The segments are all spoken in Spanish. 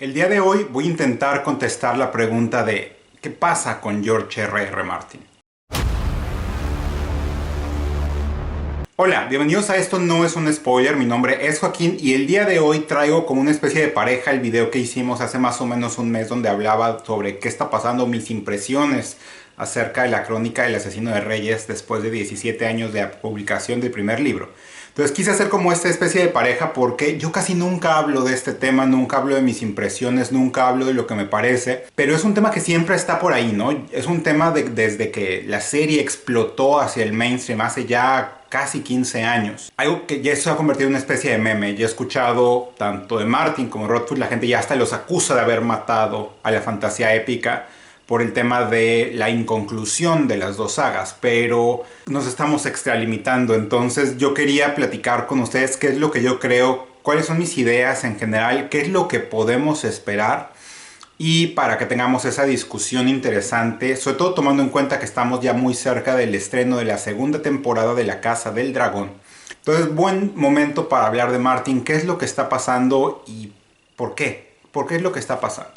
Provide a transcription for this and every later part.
El día de hoy voy a intentar contestar la pregunta de ¿qué pasa con George R.R. Martin? Hola, bienvenidos a Esto No Es Un Spoiler, mi nombre es Joaquín y el día de hoy traigo como una especie de pareja el video que hicimos hace más o menos un mes donde hablaba sobre qué está pasando, mis impresiones acerca de la crónica del asesino de Reyes después de 17 años de publicación del primer libro. Entonces quise hacer como esta especie de pareja porque yo casi nunca hablo de este tema, nunca hablo de mis impresiones, nunca hablo de lo que me parece, pero es un tema que siempre está por ahí, ¿no? Es un tema desde que la serie explotó hacia el mainstream hace ya casi 15 años. Algo que ya se ha convertido en una especie de meme. Ya he escuchado tanto de Martin como de Rothfuss, la gente ya hasta los acusa de haber matado a la fantasía épica por el tema de la inconclusión de las dos sagas, pero nos estamos extralimitando. Entonces yo quería platicar con ustedes qué es lo que yo creo, cuáles son mis ideas en general, qué es lo que podemos esperar y para que tengamos esa discusión interesante, sobre todo tomando en cuenta que estamos ya muy cerca del estreno de la segunda temporada de La Casa del Dragón. Entonces, buen momento para hablar de Martin, qué es lo que está pasando y por qué. ¿Por qué es lo que está pasando?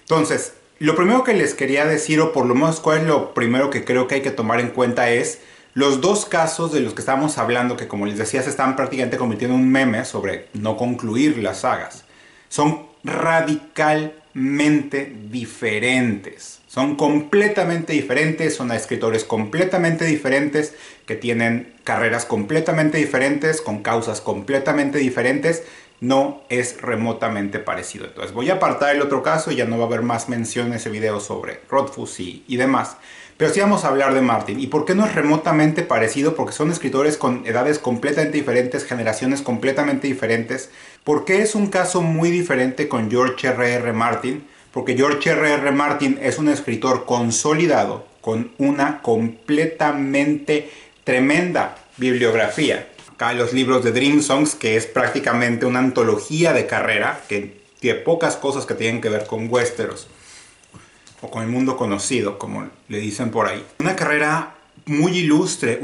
Entonces, lo primero que les quería decir, o por lo menos cuál es lo primero que creo que hay que tomar en cuenta es los dos casos de los que estamos hablando, que como les decía se están prácticamente convirtiendo en un meme sobre no concluir las sagas. Son radicalmente diferentes. Son completamente diferentes, son escritores completamente diferentes, que tienen carreras completamente diferentes, con causas completamente diferentes. No es remotamente parecido. Entonces voy a apartar el otro caso y ya no va a haber más mención en ese video sobre Rothfuss y demás. Pero sí vamos a hablar de Martin. ¿Y por qué no es remotamente parecido? Porque son escritores con edades completamente diferentes, generaciones completamente diferentes. ¿Por qué es un caso muy diferente con George R.R. Martin? Porque George R.R. Martin es un escritor consolidado con una completamente tremenda bibliografía. Acá los libros de Dream Songs, que es prácticamente una antología de carrera, que tiene pocas cosas que tienen que ver con Westeros o con el mundo conocido, como le dicen por ahí. Una carrera muy ilustre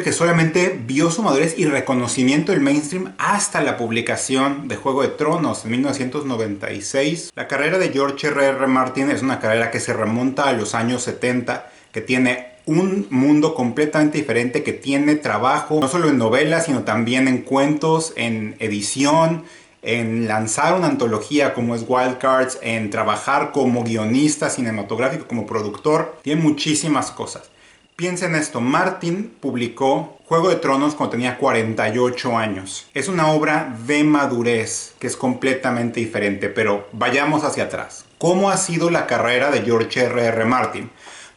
que solamente vio su madurez y reconocimiento del mainstream hasta la publicación de Juego de Tronos en 1996. La carrera de George R.R. Martin es una carrera que se remonta a los años 70, que tiene un mundo completamente diferente, que tiene trabajo no solo en novelas, sino también en cuentos, en edición, en lanzar una antología como es Wildcards, en trabajar como guionista cinematográfico, como productor. Tiene muchísimas cosas. Piensen esto, Martin publicó Juego de Tronos cuando tenía 48 años. Es una obra de madurez que es completamente diferente, pero vayamos hacia atrás. ¿Cómo ha sido la carrera de George R.R. Martin?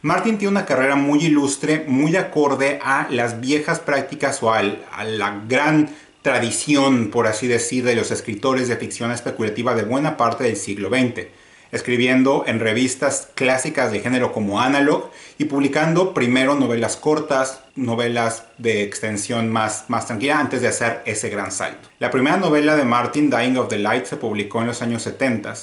Martin tiene una carrera muy ilustre, muy acorde a las viejas prácticas o a la gran tradición, por así decir, de los escritores de ficción especulativa de buena parte del siglo XX, escribiendo en revistas clásicas de género como Analog y publicando primero novelas cortas, novelas de extensión más tranquila antes de hacer ese gran salto. La primera novela de Martin, Dying of the Light, se publicó en los años 70.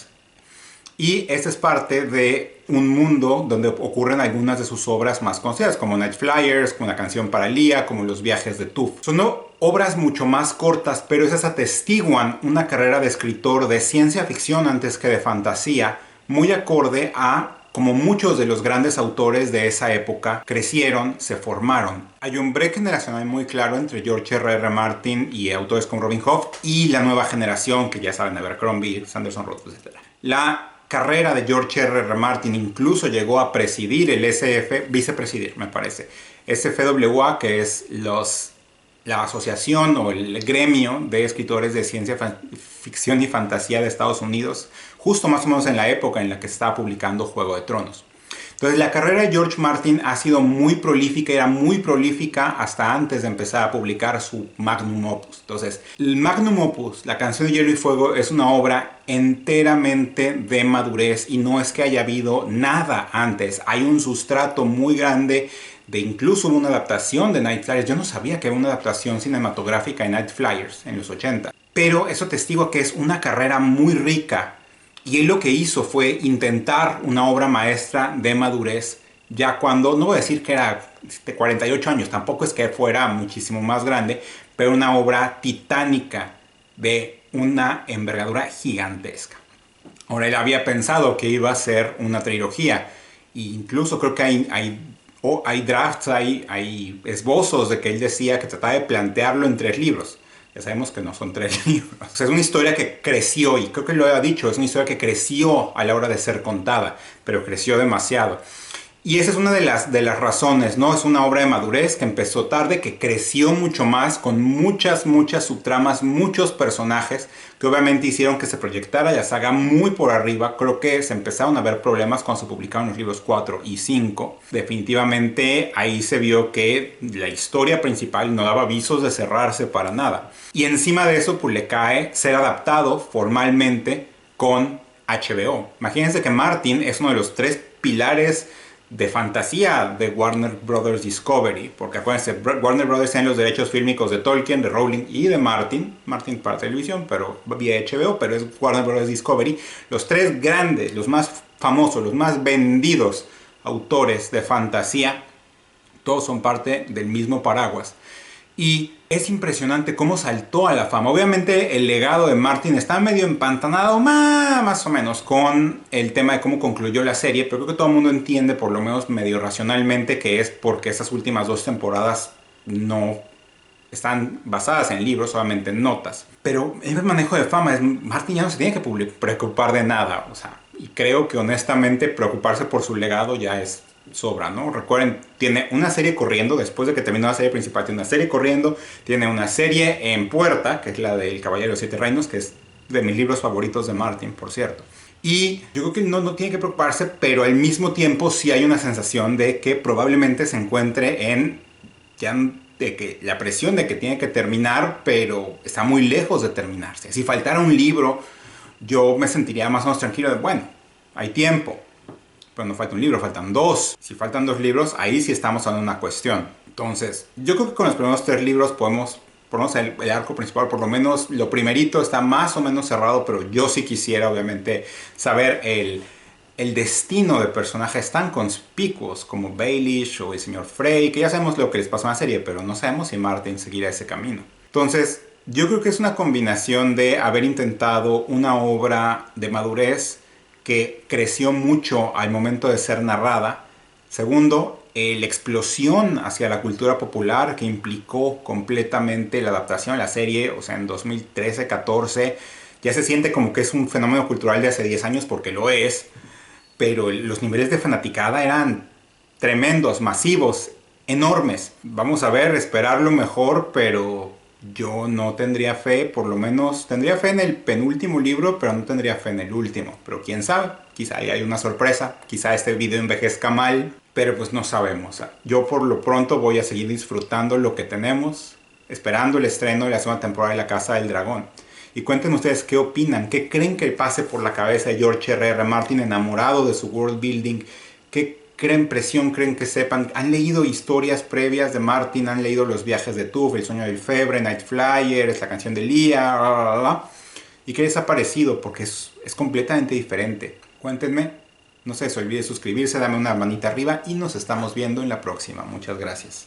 Y esta es parte de un mundo donde ocurren algunas de sus obras más conocidas, como Night Flyers, como La canción para Leah, como Los viajes de Tuf. Son obras mucho más cortas, pero esas atestiguan una carrera de escritor de ciencia ficción antes que de fantasía, muy acorde a como muchos de los grandes autores de esa época crecieron, se formaron. Hay un break generacional muy claro entre George R.R. Martin y autores como Robin Hobb y la nueva generación, que ya saben, Abercrombie, Sanderson, Rothfuss, etc. La carrera de George R.R. Martin incluso llegó a presidir el vicepresidir, me parece, SFWA, que es la asociación o el gremio de escritores de ciencia ficción y fantasía de Estados Unidos, justo más o menos en la época en la que estaba publicando Juego de Tronos. Entonces la carrera de George Martin ha sido muy prolífica, era muy prolífica hasta antes de empezar a publicar su magnum opus. Entonces el magnum opus, La canción de Hielo y Fuego, es una obra enteramente de madurez y no es que haya habido nada antes. Hay un sustrato muy grande de incluso una adaptación de Night Flyers. Yo no sabía que había una adaptación cinematográfica de Night Flyers en los 80. Pero eso testigo que es una carrera muy rica. Y él lo que hizo fue intentar una obra maestra de madurez, ya cuando, no voy a decir que era de 48 años, tampoco es que fuera muchísimo más grande, pero una obra titánica de una envergadura gigantesca. Ahora, él había pensado que iba a ser una trilogía. E incluso creo que hay drafts, hay esbozos de que él decía que trataba de plantearlo en 3 libros. Ya sabemos que no son 3 libros. O sea, es una historia que creció, y creo que lo ha dicho, es una historia que creció a la hora de ser contada, pero creció demasiado. Y esa es una de las razones, ¿no? Es una obra de madurez que empezó tarde, que creció mucho más, con muchas subtramas, muchos personajes, que obviamente hicieron que se proyectara la saga muy por arriba. Creo que se empezaron a ver problemas cuando se publicaron los libros 4 y 5. Definitivamente ahí se vio que la historia principal no daba visos de cerrarse para nada. Y encima de eso, pues le cae ser adaptado formalmente con HBO. Imagínense que Martin es uno de los 3 pilares de fantasía de Warner Brothers Discovery, porque acuérdense, Warner Brothers tiene los derechos fílmicos de Tolkien, de Rowling y de Martin para televisión, pero vía HBO, pero es Warner Brothers Discovery, los 3 grandes, los más famosos, los más vendidos autores de fantasía, todos son parte del mismo paraguas. Y es impresionante cómo saltó a la fama. Obviamente el legado de Martin está medio empantanado, más o menos, con el tema de cómo concluyó la serie, pero creo que todo el mundo entiende, por lo menos medio racionalmente, que es porque esas últimas 2 temporadas no están basadas en libros, solamente en notas. Pero el manejo de fama es, Martin ya no se tiene que preocupar de nada, o sea, y creo que honestamente preocuparse por su legado ya es sobra, ¿no? Recuerden, tiene una serie corriendo, después de que terminó la serie principal, tiene una serie corriendo, tiene una serie en puerta, que es la del Caballero de los 7 Reinos, que es de mis libros favoritos de Martin, por cierto. Y yo creo que no tiene que preocuparse, pero al mismo tiempo sí hay una sensación de que probablemente se encuentre en ya de que la presión de que tiene que terminar, pero está muy lejos de terminarse. Si faltara un libro, yo me sentiría más o menos tranquilo de, bueno, hay tiempo, pero no falta un libro, faltan 2. Si faltan 2 libros, ahí sí estamos en una cuestión. Entonces, yo creo que con los primeros 3 libros podemos, por lo menos el arco principal, por lo menos lo primerito está más o menos cerrado, pero yo sí quisiera obviamente saber el destino de personajes tan conspicuos como Baelish o el señor Frey, que ya sabemos lo que les pasó en la serie, pero no sabemos si Martin seguirá ese camino. Entonces, yo creo que es una combinación de haber intentado una obra de madurez que creció mucho al momento de ser narrada. Segundo, la explosión hacia la cultura popular que implicó completamente la adaptación a la serie, o sea, en 2013-14, ya se siente como que es un fenómeno cultural de hace 10 años porque lo es, pero los niveles de fanaticada eran tremendos, masivos, enormes. Vamos a ver, esperar lo mejor, pero yo no tendría fe, por lo menos tendría fe en el penúltimo libro, pero no tendría fe en el último. Pero quién sabe, quizá ahí hay una sorpresa, quizá este video envejezca mal, pero pues no sabemos. Yo por lo pronto voy a seguir disfrutando lo que tenemos, esperando el estreno de la segunda temporada de La Casa del Dragón. Y cuenten ustedes qué opinan, qué creen que pase por la cabeza de George R.R. Martin, enamorado de su world building, qué creen, presión creen que sepan, han leído historias previas de Martin, han leído Los viajes de Tuf, El sueño del Febre, Night Flyers, La canción de Lía, bla, bla, bla, y qué les ha parecido, porque es completamente diferente. Cuéntenme, no se les olvide suscribirse, dame una manita arriba y nos estamos viendo en la próxima. Muchas gracias.